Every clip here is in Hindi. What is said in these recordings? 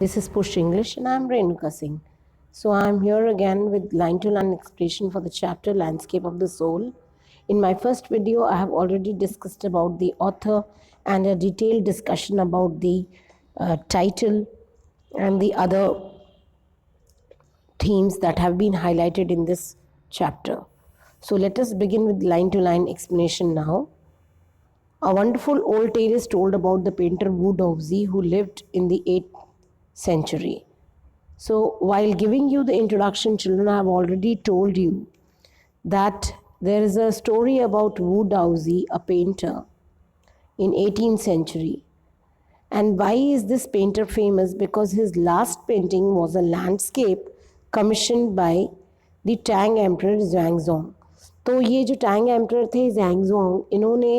This is Push English and I am Renuka Singh. So I am here again with line-to-line explanation for the chapter Landscape of the Soul. In my first video, I have already discussed about the author and a detailed discussion about the title and the other themes that have been highlighted in this chapter. So let us begin with line-to-line explanation now. A wonderful old tale is told about the painter Wu Daozi who lived in the 8th century. So while giving you the introduction, children, I have already told you that there is a story about Wu Daozi, a painter in 18th century. And why is this painter famous? Because his last painting was a landscape commissioned by the Tang Emperor Zhangzong. तो ये जो टैंग एम्परर थे ज़ैंगज़ोंग, इन्होंने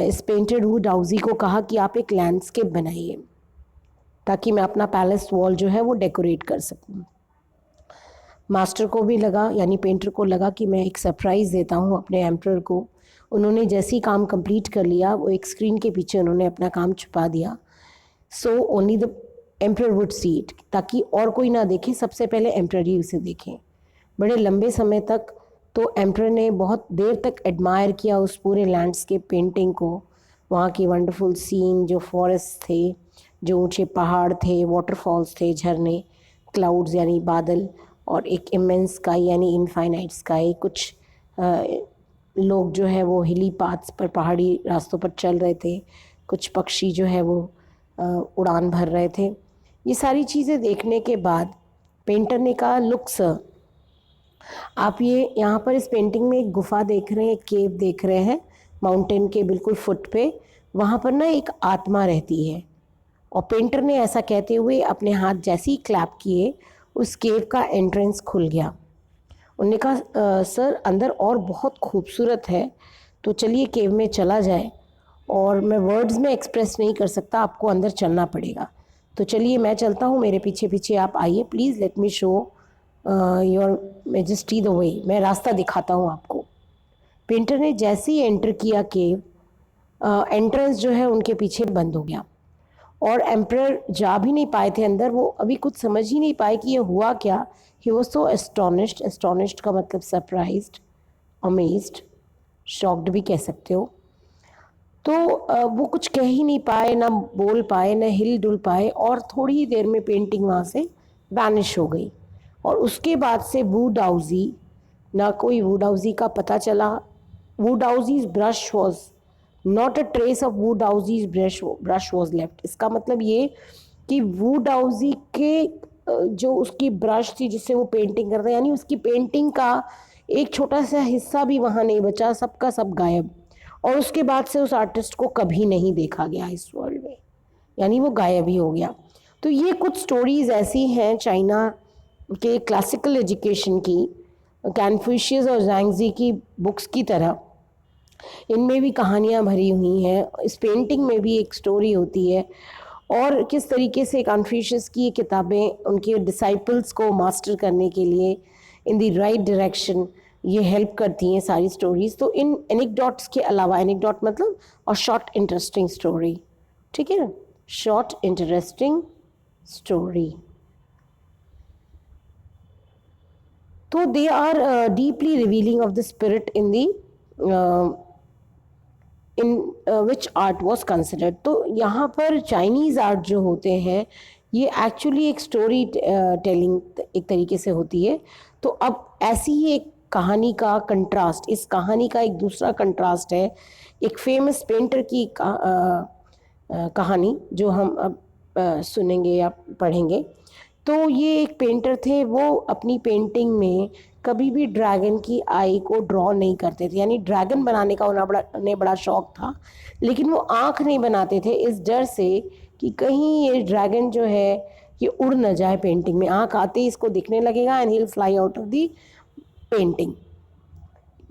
इस पेंटर वू डाउजी को कहा कि आप एक लैंडस्केप बनाइए ताकि मैं अपना पैलेस वॉल जो है वो डेकोरेट कर सकूं। मास्टर को भी लगा, यानी पेंटर को लगा कि मैं एक सरप्राइज़ देता हूं अपने एम्परर को। उन्होंने जैसे ही काम कंप्लीट कर लिया, वो एक स्क्रीन के पीछे उन्होंने अपना काम छुपा दिया। So only the emperor would see it, ताकि और कोई ना देखे, सबसे पहले एम्परर ही उसे देखें। बड़े लंबे समय तक तो एम्परर ने बहुत देर तक एडमायर किया उस पूरे लैंडस्केप पेंटिंग को, वहाँ की वंडरफुल सीन, जो फॉरेस्ट थे, जो ऊंचे पहाड़ थे, वाटरफॉल्स थे, झरने, क्लाउड्स यानी बादल, और एक इमेंस स्काई यानी इनफाइनाइट स्काई। कुछ लोग जो है वो हिली पाथ्स पर, पहाड़ी रास्तों पर चल रहे थे, कुछ पक्षी जो है वो उड़ान भर रहे थे। ये सारी चीज़ें देखने के बाद पेंटर ने कहा, लुक सर, आप ये यहाँ पर इस पेंटिंग में एक गुफा देख रहे हैं, एक केव देख रहे हैं, माउंटेन के बिल्कुल फुट पे, वहाँ पर ना एक आत्मा रहती है। और पेंटर ने ऐसा कहते हुए अपने हाथ जैसे ही क्लैप किए, उस केव का एंट्रेंस खुल गया। उन्होंने कहा, सर अंदर और बहुत खूबसूरत है, तो चलिए केव में चला जाए, और मैं वर्ड्स में एक्सप्रेस नहीं कर सकता, आपको अंदर चलना पड़ेगा। तो चलिए मैं चलता हूँ, मेरे पीछे पीछे आप आइए, please let me show your majesty the way, मैं रास्ता दिखाता हूँ आपको। पेंटर ने जैसे ही एंटर किया केव, एंट्रेंस जो है उनके पीछे बंद हो गया, और एम्परर जा भी नहीं पाए थे अंदर। वो अभी कुछ समझ ही नहीं पाए कि ये हुआ क्या। He was so astonished, astonished का मतलब सरप्राइज्ड, अमेज्ड, शॉक्ड भी कह सकते हो। तो वो कुछ कह ही नहीं पाए, ना बोल पाए, ना हिल डुल पाए, और थोड़ी ही देर में पेंटिंग वहाँ से वैनिश हो गई। और उसके बाद से वू डाउजी, ना कोई वू डाउजी का पता चला। Wu Daozi's brush was not a trace of Wu Daozi's brush was left. इसका मतलब ये कि वू डाउजी के जो उसकी ब्रश थी जिससे वो पेंटिंग करता है, यानी उसकी पेंटिंग का एक छोटा सा हिस्सा भी वहाँ नहीं बचा, सबका सब गायब। और उसके बाद से उस आर्टिस्ट को कभी नहीं देखा गया इस वर्ल्ड में, यानी वो गायब ही हो गया। तो ये कुछ स्टोरीज ऐसी हैं चाइना के क्लासिकल एजुकेशन की, कन्फ्यूशियस और ज़ैंगजी की बुक्स की तरह। इनमें भी कहानियाँ भरी हुई हैं, इस पेंटिंग में भी एक स्टोरी होती है, और किस तरीके से कन्फ्यूशियस की किताबें उनके डिसाइपल्स को मास्टर करने के लिए इन द राइट डायरेक्शन ये हेल्प करती हैं सारी स्टोरीज। तो इन एनेक्डोट्स के अलावा, एनेक्डोट मतलब और शॉर्ट इंटरेस्टिंग स्टोरी, ठीक है ना, शॉर्ट इंटरेस्टिंग स्टोरी, तो they are deeply revealing of the spirit in the in which art was considered. तो यहाँ पर चाइनीज़ आर्ट जो होते हैं ये एक्चुअली एक स्टोरी टेलिंग एक तरीके से होती है। तो अब ऐसी ही एक कहानी का कंट्रास्ट, इस कहानी का एक दूसरा कंट्रास्ट है एक फेमस पेंटर की कहानी, जो हम अब सुनेंगे या पढ़ेंगे। तो ये एक पेंटर थे, वो अपनी पेंटिंग में कभी भी ड्रैगन की आई को ड्रॉ नहीं करते थे, यानी ड्रैगन बनाने का उन्हें बड़ा शौक था, लेकिन वो आँख नहीं बनाते थे इस डर से कि कहीं ये ड्रैगन जो है ये उड़ न जाए पेंटिंग में, आँख आते ही इसको दिखने लगेगा and he will fly out of the painting.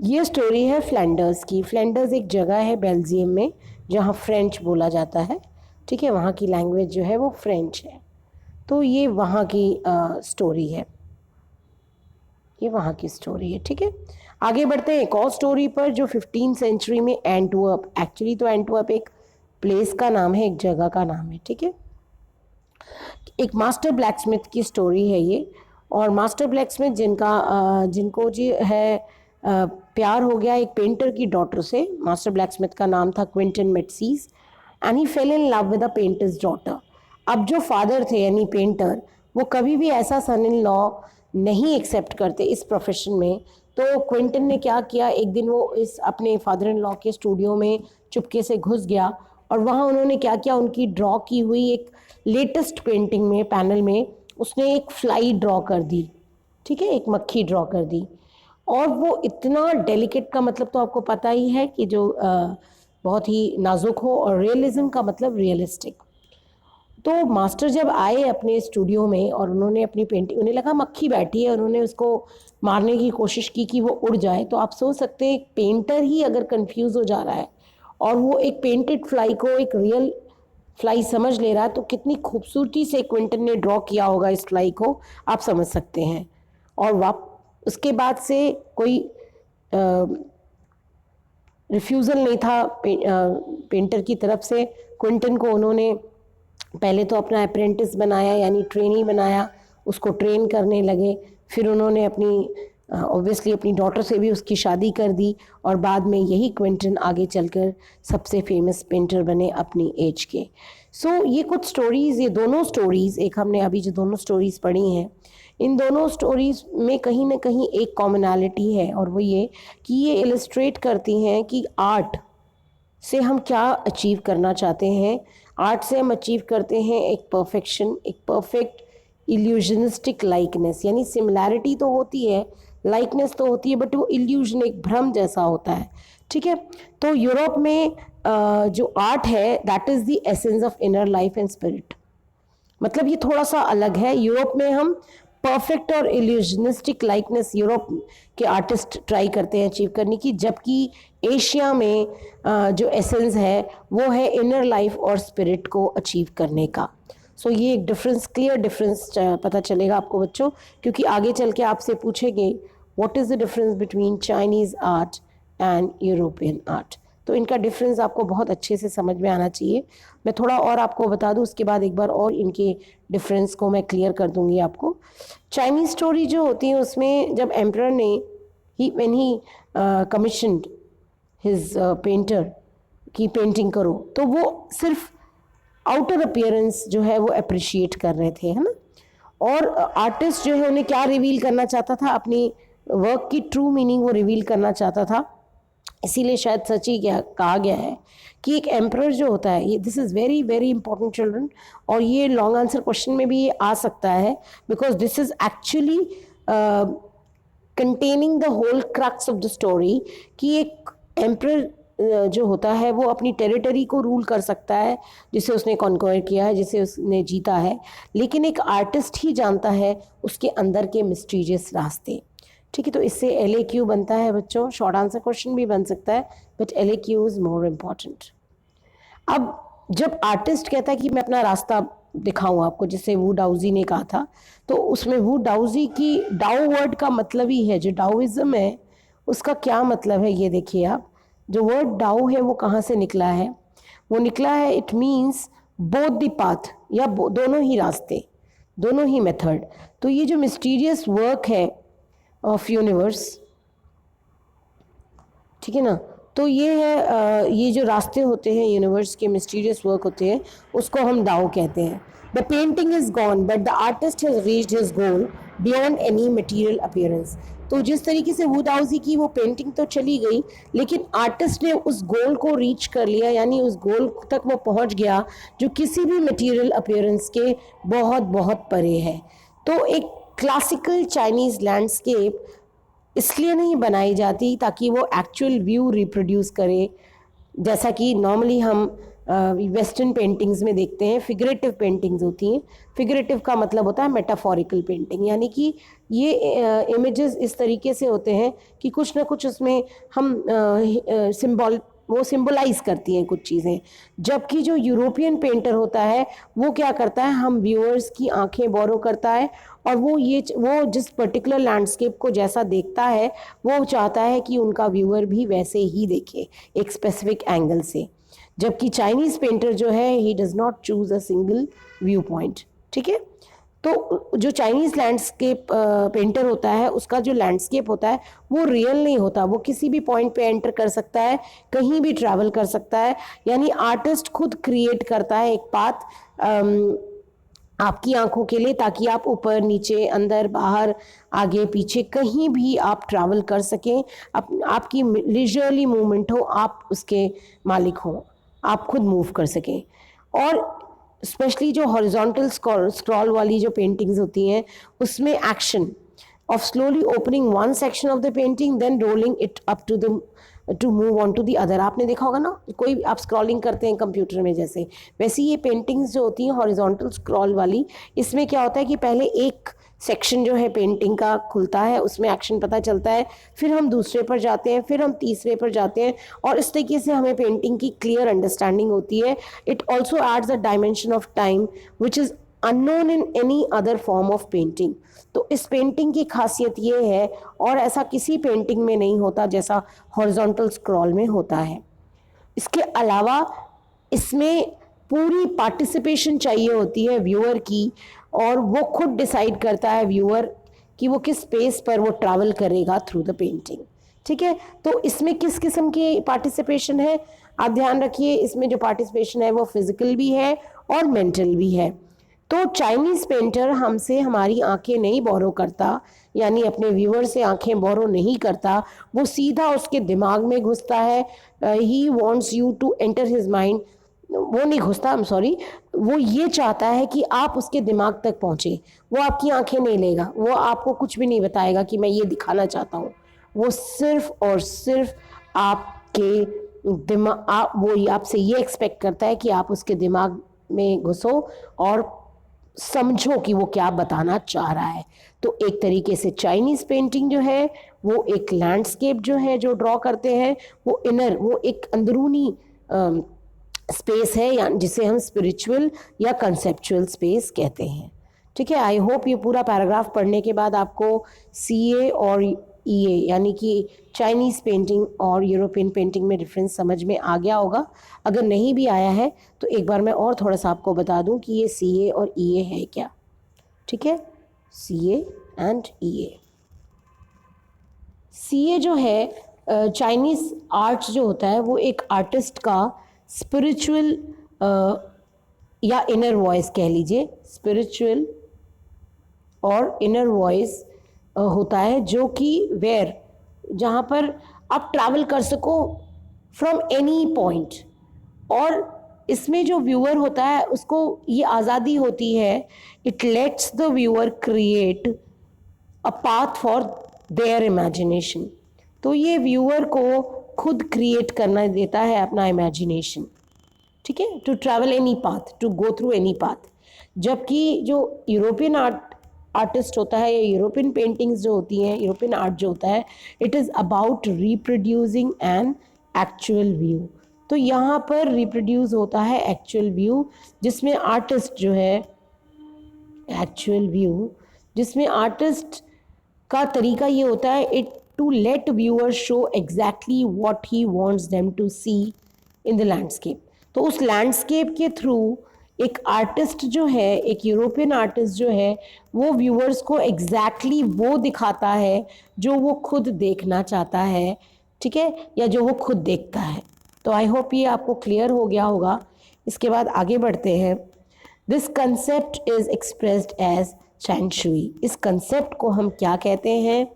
ये स्टोरी है फ्लैंडर्स की। फ्लैंडर्स एक जगह है बेल्जियम में जहाँ फ्रेंच बोला जाता है, ठीक है, वहाँ की लैंग्वेज जो है वो फ्रेंच है। तो ये वहाँ की स्टोरी है, ये वहाँ की स्टोरी है, ठीक है। आगे बढ़ते हैं एक और स्टोरी पर, जो 15th सेंचुरी में एंटवर्प, एक्चुअली तो एंटवर्प एक प्लेस का नाम है, एक जगह का नाम है, ठीक है। एक मास्टर ब्लैकस्मिथ की स्टोरी है ये। और मास्टर ब्लैकस्मिथ जिनको जी है प्यार हो गया एक पेंटर की डॉटर से। मास्टर ब्लैकस्मिथ का नाम था Quentin Matsys and he fell in love with a painter's daughter. अब जो फादर थे यानी पेंटर, वो कभी भी ऐसा सन इन लॉ नहीं एक्सेप्ट करते इस प्रोफेशन में। तो क्विंटन ने क्या किया, एक दिन वो इस अपने फादर इन लॉ के स्टूडियो में चुपके से घुस गया और वहाँ उन्होंने क्या किया, उनकी ड्रॉ की हुई एक लेटेस्ट पेंटिंग में पैनल में उसने एक फ्लाई ड्रॉ कर दी, ठीक है, एक मक्खी ड्रॉ कर दी। और वो इतना डेलिकेट का मतलब तो आपको पता ही है कि जो बहुत ही नाजुक हो, और रियलिज्म का मतलब रियलिस्टिक। तो मास्टर जब आए अपने स्टूडियो में और उन्होंने अपनी पेंटिंग, उन्हें लगा मक्खी बैठी है, उन्होंने उसको मारने की कोशिश की कि वो उड़ जाए। तो आप सोच सकते हैं एक पेंटर ही अगर कंफ्यूज हो जा रहा है और वो एक पेंटेड फ्लाई को एक रियल फ्लाई समझ ले रहा है, तो कितनी खूबसूरती से क्विंटन ने ड्रॉ किया होगा इस फ्लाई को, आप समझ सकते हैं। और उसके बाद से कोई रिफ्यूज़ल नहीं था पेंटर की तरफ से। क्विंटन को उन्होंने पहले तो अपना अप्रेंटिस बनाया यानी ट्रेनी बनाया, उसको ट्रेन करने लगे। फिर उन्होंने अपनी ऑब्वियसली अपनी डॉटर से भी उसकी शादी कर दी और बाद में यही क्विंटन आगे चलकर सबसे फेमस पेंटर बने अपनी एज के। सो ये कुछ स्टोरीज़, ये दोनों स्टोरीज़, एक हमने अभी जो दोनों स्टोरीज़ पढ़ी हैं, इन दोनों स्टोरीज़ में कहीं ना कहीं एक कॉमनैलिटी है, और वो ये कि ये इलस्ट्रेट करती हैं कि आर्ट से हम क्या अचीव करना चाहते हैं। आर्ट से हम अचीव करते हैं एक परफेक्शन, एक परफेक्ट इल्यूजनिस्टिक लाइकनेस, यानी सिमिलैरिटी तो होती है, लाइकनेस तो होती है, बट वो इल्यूजन, एक भ्रम जैसा होता है, ठीक है। तो यूरोप में जो आर्ट है that is the essence of inner life and spirit. मतलब ये थोड़ा सा अलग है। यूरोप में हम परफेक्ट और इल्यूजनिस्टिक लाइकनेस यूरोप के आर्टिस्ट ट्राई करते हैं अचीव करने की, जबकि एशिया में जो एसेंस है वो है इनर लाइफ और स्पिरिट को अचीव करने का। सो ये एक डिफरेंस, क्लियर डिफरेंस पता चलेगा आपको बच्चों, क्योंकि आगे चल के आपसे पूछेंगे what is the difference between Chinese art and European art. तो इनका डिफरेंस आपको बहुत अच्छे से समझ में आना चाहिए। मैं थोड़ा और आपको बता दूं, उसके बाद एक बार और इनके डिफरेंस को मैं क्लियर कर दूंगी आपको। चाइनीज़ स्टोरी जो होती है उसमें जब एम्परर ने when he commissioned his painter की पेंटिंग करो, तो वो सिर्फ आउटर अपीयरेंस जो है वो अप्रिशिएट कर रहे थे, है ना। और आर्टिस्ट जो है उन्हें क्या रिवील करना चाहता था, अपनी वर्क की ट्रू मीनिंग वो रिवील करना चाहता था। इसीलिए शायद सच ही कहा गया है कि एक एम्परर जो होता है, ये this is very very important children, और ये लॉन्ग आंसर क्वेश्चन में भी ये आ सकता है, because this is actually containing the whole crux of the story, कि एक एम्परर जो होता है वो अपनी टेरिटरी को रूल कर सकता है जिसे उसने कॉन्क्वायर किया है, जिसे उसने जीता है, लेकिन एक आर्टिस्ट ही जानता है उसके अंदर के मिस्टीरियस रास्ते, ठीक है। तो इससे LAQ बनता है बच्चों, शॉर्ट आंसर क्वेश्चन भी बन सकता है, but LAQ is more important. अब जब आर्टिस्ट कहता है कि मैं अपना रास्ता दिखाऊं आपको, जिसे वू डाउजी ने कहा था, तो उसमें वू डाउजी की डाउ वर्ड का मतलब ही है, जो डाउइज्म है उसका क्या मतलब है, ये देखिए आप। जो वर्ड डाउ है वो कहाँ से निकला है, वो निकला है, it means both the path, या दोनों ही रास्ते, दोनों ही मेथड। तो ये जो मिस्टीरियस वर्क है ऑफ यूनिवर्स, ठीक है ना, तो ये है ये जो रास्ते होते हैं यूनिवर्स के, मिस्टीरियस वर्क होते हैं, उसको हम डाउ कहते हैं। The painting is gone but the artist has reached his goal beyond any material appearance. तो जिस तरीके से वू डाउजी की वो पेंटिंग तो चली गई, लेकिन आर्टिस्ट ने उस गोल को रीच कर लिया, यानी उस गोल तक वो पहुंच गया जो किसी भी मटेरियल अपीयरेंस के बहुत बहुत परे है। तो एक क्लासिकल चाइनीज़ लैंडस्केप इसलिए नहीं बनाई जाती ताकि वो एक्चुअल व्यू रिप्रोड्यूस करे, जैसा कि नॉर्मली हम वेस्टर्न पेंटिंग्स में देखते हैं, फिगरेटिव पेंटिंग्स होती हैं। फिगरेटिव का मतलब होता है मेटाफोरिकल पेंटिंग, यानी कि ये इमेजेस इस तरीके से होते हैं कि कुछ ना कुछ उसमें हम वो सिंबलाइज करती हैं कुछ चीज़ें। जबकि जो यूरोपियन पेंटर होता है वो क्या करता है, हम व्यूअर्स की आंखें बोरो करता है, और वो जिस पर्टिकुलर लैंडस्केप को जैसा देखता है वो चाहता है कि उनका व्यूअर भी वैसे ही देखे एक स्पेसिफिक एंगल से। जबकि चाइनीज़ पेंटर जो है, he does not choose a single view point. ठीक है। तो जो चाइनीज़ लैंडस्केप पेंटर होता है, उसका जो लैंडस्केप होता है वो रियल नहीं होता, वो किसी भी पॉइंट पे एंटर कर सकता है, कहीं भी ट्रैवल कर सकता है। यानी आर्टिस्ट खुद क्रिएट करता है एक पाथ आपकी आंखों के लिए, ताकि आप ऊपर नीचे अंदर बाहर आगे पीछे कहीं भी आप ट्रैवल कर सकें, आपकी लीजरली मूवमेंट हो, आप उसके मालिक हो, आप खुद मूव कर सकें। और स्पेशली जो हॉरिजॉन्टल स्क्रॉल वाली जो पेंटिंग्स होती हैं, उसमें action of slowly opening one section of the painting then rolling it up to move on to the other। आपने देखा होगा ना, कोई आप स्क्रॉलिंग करते हैं कंप्यूटर में जैसे, वैसे ये पेंटिंग्स जो होती हैं हॉरिजॉन्टल स्क्रॉल वाली, इसमें क्या होता है कि पहले एक सेक्शन जो है पेंटिंग का खुलता है, उसमें एक्शन पता चलता है, फिर हम दूसरे पर जाते हैं, फिर हम तीसरे पर जाते हैं, और इस तरीके से हमें पेंटिंग की क्लियर अंडरस्टैंडिंग होती है। It also adds a dimension of time which is unknown in any other form of painting. तो इस पेंटिंग की खासियत ये है, और ऐसा किसी पेंटिंग में नहीं होता जैसा हॉरिजॉन्टल स्क्रॉल में होता है। इसके अलावा इसमें पूरी पार्टिसिपेशन चाहिए होती है व्यूअर की, और वो खुद डिसाइड करता है व्यूअर कि वो किस स्पेस पर वो ट्रैवल करेगा थ्रू द पेंटिंग। ठीक है, तो इसमें किस किस्म की पार्टिसिपेशन है, आप ध्यान रखिए, इसमें जो पार्टिसिपेशन है वो फिजिकल भी है और मेंटल भी है। तो चाइनीज़ पेंटर हमसे हमारी आंखें नहीं बोरो करता, यानी अपने व्यूअर से आंखें बोरो नहीं करता, वो सीधा उसके दिमाग में घुसता है। He wants you to enter his mind, वो नहीं घुसता, आई एम सॉरी, वो ये चाहता है कि आप उसके दिमाग तक पहुँचे। वो आपकी आंखें नहीं लेगा, वो आपको कुछ भी नहीं बताएगा कि मैं ये दिखाना चाहता हूँ, वो सिर्फ और सिर्फ आपके दिमाग, वो आपसे ये एक्सपेक्ट करता है कि आप उसके दिमाग में घुसो और समझो कि वो क्या बताना चाह रहा है। तो एक तरीके से चाइनीज़ पेंटिंग जो है वो एक लैंडस्केप जो है जो ड्रॉ करते हैं, वो इनर, वो एक अंदरूनी स्पेस है, या जिसे हम स्पिरिचुअल या कंसेप्चुअल स्पेस कहते हैं। ठीक है, आई होप ये पूरा पैराग्राफ पढ़ने के बाद आपको सीए और ईए यानी कि चाइनीज़ पेंटिंग और यूरोपियन पेंटिंग में डिफरेंस समझ में आ गया होगा। अगर नहीं भी आया है तो एक बार मैं और थोड़ा सा आपको बता दूं कि ये सीए और ईए है क्या। ठीक है, सीए एंड ईए। सीए जो है चाइनीज़ आर्ट जो होता है, वो एक आर्टिस्ट का स्पिरिचुअल या इनर वॉइस कह लीजिए, स्पिरिचुअल और इनर वॉइस होता है, जो कि जहाँ पर आप ट्रैवल कर सको फ्रॉम एनी पॉइंट। और इसमें जो व्यूअर होता है उसको ये आज़ादी होती है, it let's the viewer create a path for their imagination. तो ये व्यूअर को खुद क्रिएट करना देता है अपना इमेजिनेशन। ठीक है, to travel any path, to go through any path. जबकि जो यूरोपियन आर्टिस्ट होता है, या यूरोपियन पेंटिंग्स जो होती हैं, यूरोपियन आर्ट जो होता है, it is about reproducing an actual view. तो यहाँ पर रिप्रोड्यूस होता है एक्चुअल व्यू, जिसमें आर्टिस्ट जो है एक्चुअल व्यू, जिसमें आर्टिस्ट का तरीका ये होता है, it to let viewer show exactly what he wants them to see in the landscape. तो उस लैंडस्केप के थ्रू एक आर्टिस्ट जो है, एक यूरोपियन आर्टिस्ट जो है, वो व्यूअर्स को एग्जैक्टली वो दिखाता है जो वो खुद देखना चाहता है। ठीक है, या जो वो खुद देखता है। तो आई होप ये आपको क्लियर हो गया होगा। इसके बाद आगे बढ़ते हैं। This concept is expressed as शेंशुई। इस कंसेप्ट को हम क्या कहते हैं?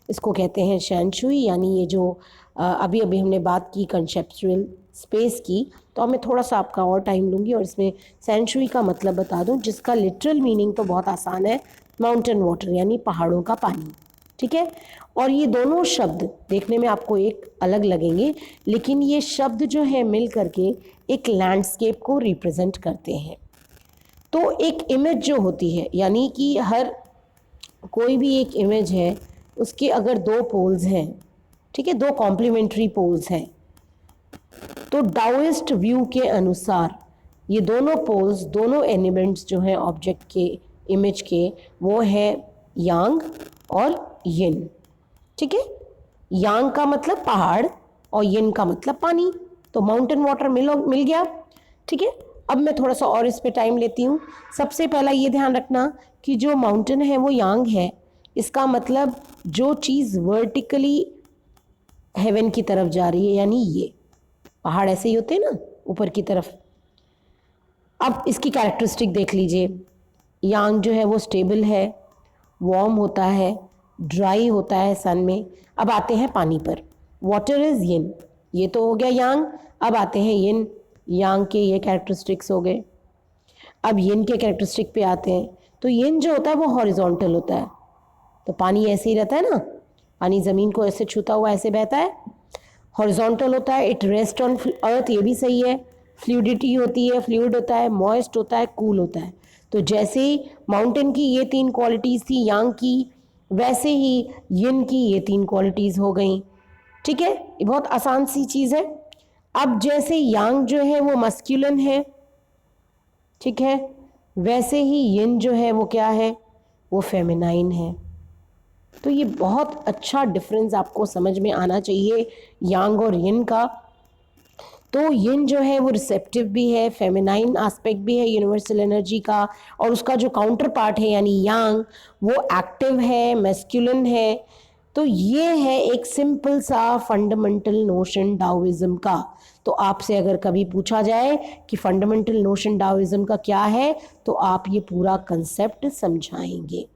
इसको कहते हैं शेंशुई, यानी ये जो अभी अभी हमने बात की कंसेप्चुअल स्पेस की, तो अब मैं थोड़ा सा आपका और टाइम लूँगी और इसमें शेंशुई का मतलब बता दूँ, जिसका लिटरल मीनिंग तो बहुत आसान है, माउंटेन वाटर, यानी पहाड़ों का पानी। ठीक है, और ये दोनों शब्द देखने में आपको एक अलग लगेंगे, लेकिन ये शब्द जो है मिल करके एक लैंडस्केप को रिप्रेजेंट करते हैं। तो एक इमेज जो होती है, यानी कि हर कोई भी एक इमेज है, उसके अगर दो पोल्स हैं, ठीक है, दो कॉम्प्लीमेंट्री पोल्स हैं, तो डाओइस्ट व्यू के अनुसार ये दोनों पोल्स, दोनों एलिमेंट्स जो हैं ऑब्जेक्ट के, इमेज के, वो हैं यांग और यिन। ठीक है, यांग का मतलब पहाड़ और यिन का मतलब पानी। तो माउंटेन वाटर मिल गया। ठीक है, अब मैं थोड़ा सा और इस पे टाइम लेती हूँ। सबसे पहला ये ध्यान रखना कि जो माउंटेन है वो यांग है, इसका मतलब जो चीज़ वर्टिकली हेवन की तरफ जा रही है, यानी ये पहाड़ ऐसे ही होते हैं ना ऊपर की तरफ। अब इसकी कैरेक्टरिस्टिक देख लीजिए, यांग जो है वो स्टेबल है, वार्म होता है, ड्राई होता है सन में। अब आते हैं पानी पर, वाटर इज यिन, ये तो हो गया यांग। अब आते हैं यिन, यांग के ये कैरेक्टरिस्टिक्स हो गए। अब यिन के कैरेक्टरिस्टिक पे आते हैं, तो यिन जो होता है वो हॉरिजॉन्टल होता है, तो पानी ऐसे ही रहता है ना, पानी ज़मीन को ऐसे छूता हुआ ऐसे बहता है, हॉरिजॉन्टल होता है, इट रेस्ट ऑन अर्थ, ये भी सही है। फ्लूइडिटी होती है, फ्लूइड होता है, मॉइस्ट होता है, कूल होता है। तो जैसे ही माउंटेन की ये 3 क्वालिटीज़ थी यांग की, वैसे ही यिन की ये 3 क्वालिटीज़ हो गई। ठीक है, ये बहुत आसान सी चीज़ है। अब जैसे यांग जो है वो मस्कुलिन है, ठीक है, वैसे ही यिन जो है वो क्या है, वो फेमिनाइन है। तो ये बहुत अच्छा डिफरेंस आपको समझ में आना चाहिए यांग और यिन का। तो यिन जो है वो रिसेप्टिव भी है, फेमिनाइन एस्पेक्ट भी है यूनिवर्सल एनर्जी का, और उसका जो काउंटर पार्ट है यानी यांग वो एक्टिव है, मैस्कुलिन है। तो ये है एक सिंपल सा फंडामेंटल नोशन डाओइज्म का। तो आपसे अगर कभी पूछा जाए कि फंडामेंटल नोशन डाओइज्म का क्या है, तो आप ये पूरा कंसेप्ट समझाएंगे।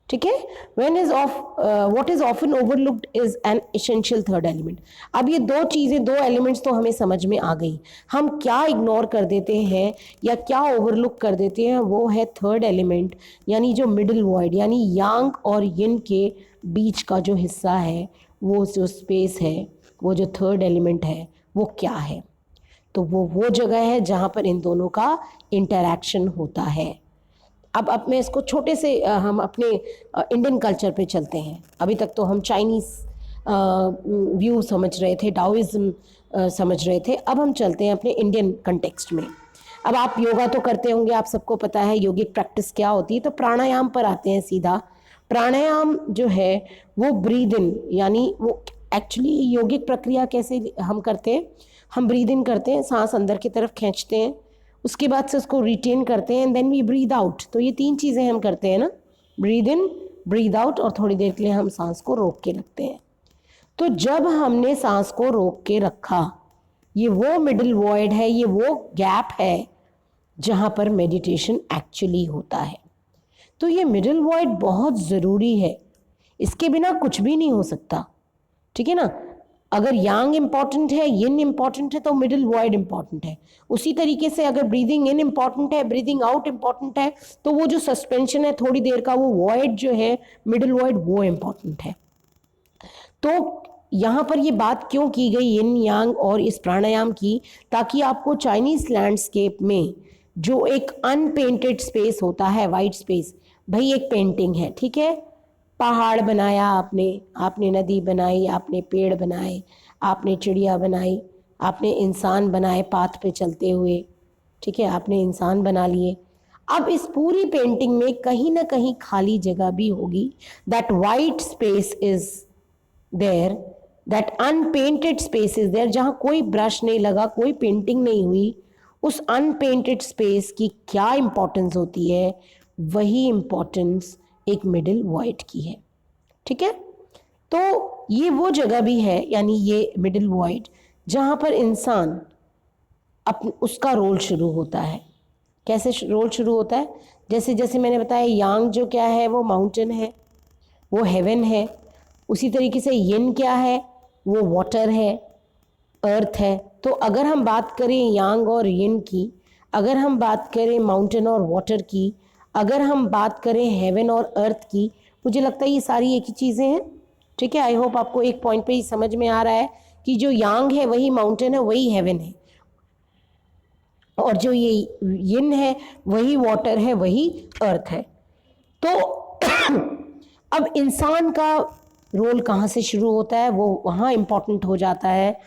ठीक है, what is often overlooked is an essential third element। अब ये दो चीज़ें, दो एलिमेंट्स तो हमें समझ में आ गई, हम क्या इग्नोर कर देते हैं या क्या ओवरलुक कर देते हैं, वो है थर्ड एलिमेंट, यानी जो मिडिल वॉइड, यानी यांग और यिन के बीच का जो हिस्सा है, वो जो स्पेस है, वो जो थर्ड एलिमेंट है वो क्या है। तो वो जगह है जहाँ पर इन दोनों का इंटरैक्शन होता है। अब मैं इसको छोटे से हम अपने इंडियन कल्चर पे चलते हैं। अभी तक तो हम चाइनीज़ व्यू समझ रहे थे, डाओइज्म समझ रहे थे, अब हम चलते हैं अपने इंडियन कंटेक्स्ट में। अब आप योगा तो करते होंगे, आप सबको पता है योगिक प्रैक्टिस क्या होती है, तो प्राणायाम पर आते हैं सीधा। प्राणायाम जो है वो ब्रीद इन, यानी वो एक्चुअली योगिक प्रक्रिया कैसे हम करते हैं, हम ब्रीद इन करते हैं, सांस अंदर की तरफ खींचते हैं, उसके बाद से उसको रिटेन करते हैं, and then we breathe out. तो ये 3 चीज़ें हम करते हैं ना, ब्रीद इन, ब्रीद आउट, और थोड़ी देर के लिए हम सांस को रोक के रखते हैं। तो जब हमने सांस को रोक के रखा, ये वो मिडिल वॉइड है, ये वो गैप है जहाँ पर मेडिटेशन एक्चुअली होता है। तो ये मिडिल वॉइड बहुत ज़रूरी है, इसके बिना कुछ भी नहीं हो सकता। ठीक है ना, अगर यांग इम्पॉर्टेंट है, यिन इम्पॉर्टेंट है, तो मिडिल वॉइड इम्पॉर्टेंट है। उसी तरीके से अगर ब्रीदिंग इन इम्पॉर्टेंट है, ब्रीदिंग आउट इम्पॉर्टेंट है, तो वो जो सस्पेंशन है थोड़ी देर का, वो वॉइड जो है मिडिल वॉइड, वो इम्पॉर्टेंट है। तो यहाँ पर ये बात क्यों की गई यिन यांग और इस प्राणायाम की, ताकि आपको चाइनीज़ लैंडस्केप में जो एक अनपेंटेड स्पेस होता है, वाइट स्पेस, भाई एक पेंटिंग है, ठीक है, पहाड़ बनाया आपने नदी बनाई, आपने पेड़ बनाए, आपने चिड़िया बनाई, आपने इंसान बनाए पाथ पे चलते हुए, ठीक है, आपने इंसान बना लिए। अब इस पूरी पेंटिंग में कहीं ना कहीं खाली जगह भी होगी, that white space is there, that unpainted space is there, जहाँ कोई ब्रश नहीं लगा, कोई पेंटिंग नहीं हुई। उस अनपेंटेड स्पेस की क्या इम्पोर्टेंस होती है, वही इम्पोर्टेंस एक मिडिल वॉइड की है। ठीक है, तो ये वो जगह भी है, यानी ये मिडिल वॉइड, जहाँ पर इंसान उसका रोल शुरू होता है। कैसे रोल शुरू होता है, जैसे जैसे मैंने बताया, यांग जो क्या है वो माउंटेन है, वो हेवन है। उसी तरीके से यिन क्या है, वो वाटर है, अर्थ है। तो अगर हम बात करें यांग और यिन की, अगर हम बात करें माउंटेन और वाटर की, अगर हम बात करें हेवन और अर्थ की, मुझे लगता है ये सारी एक ही चीज़ें हैं। ठीक है, आई होप आपको एक पॉइंट पे ही समझ में आ रहा है कि जो यांग है वही माउंटेन है, वही हेवन है, और जो ये यिन है वही वाटर है, वही अर्थ है। तो अब इंसान का रोल कहाँ से शुरू होता है, वो वहाँ इम्पॉर्टेंट हो जाता है,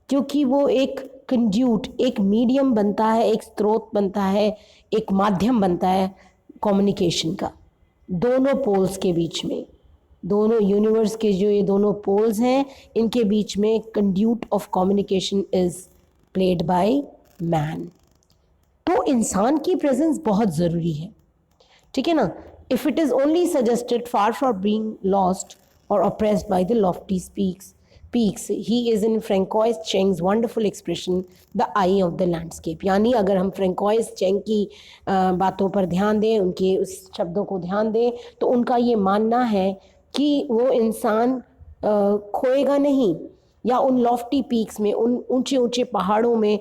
क्योंकि वो एक कंड्यूट, एक मीडियम बनता है, एक स्रोत बनता है, एक माध्यम बनता है कम्युनिकेशन का, दोनों पोल्स के बीच में, दोनों यूनिवर्स के जो ये दोनों पोल्स हैं, इनके बीच में conduit of communication is played by man. तो इंसान की प्रेजेंस बहुत ज़रूरी है, ठीक है ना. If it is only suggested far for being lost और oppressed by the lofty peaks, he is in Francois Cheng's wonderful expression the eye of the landscape. यानी अगर हम फ्रेंकोइस चेंग की बातों पर ध्यान दें, उनके उस शब्दों को ध्यान दें, तो उनका ये मानना है कि वो इंसान खोएगा नहीं, या उन लॉफ्टी पीक्स में, उन ऊंचे ऊंचे पहाड़ों में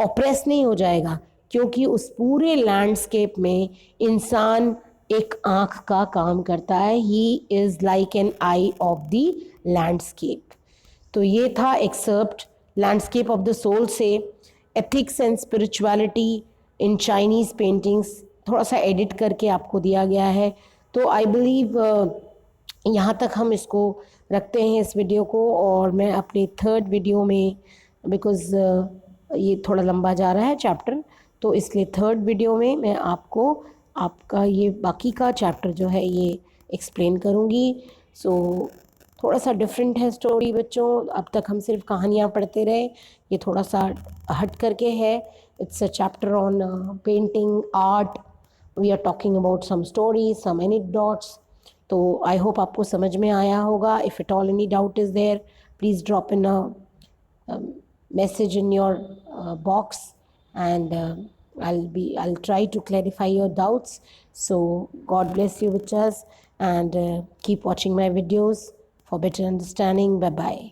ऑप्रेस नहीं हो जाएगा, क्योंकि उस पूरे लैंडस्केप में इंसान एक आँख का काम करता है. He is like an eye of the landscape. तो ये था excerpt landscape of the soul से, ethics and spirituality in Chinese paintings, थोड़ा सा एडिट करके आपको दिया गया है. तो आई बिलीव यहाँ तक हम इसको रखते हैं इस वीडियो को, और मैं अपने थर्ड वीडियो में, बिकॉज़ ये थोड़ा लंबा जा रहा है चैप्टर, तो इसलिए थर्ड वीडियो में मैं आपको आपका ये बाकी का चैप्टर जो है ये एक्सप्लेन करूँगी. सो थोड़ा सा डिफरेंट है स्टोरी बच्चों. अब तक हम सिर्फ कहानियाँ पढ़ते रहे, ये थोड़ा सा हट करके है. It's a chapter on painting art. We are talking about some stories, some anecdotes. तो आई होप आपको समझ में आया होगा. If at all any doubt is there, please drop in a message in your box, and I'll try to clarify your doubts. So God bless you, Vichas, and keep watching my videos for better understanding. Bye bye.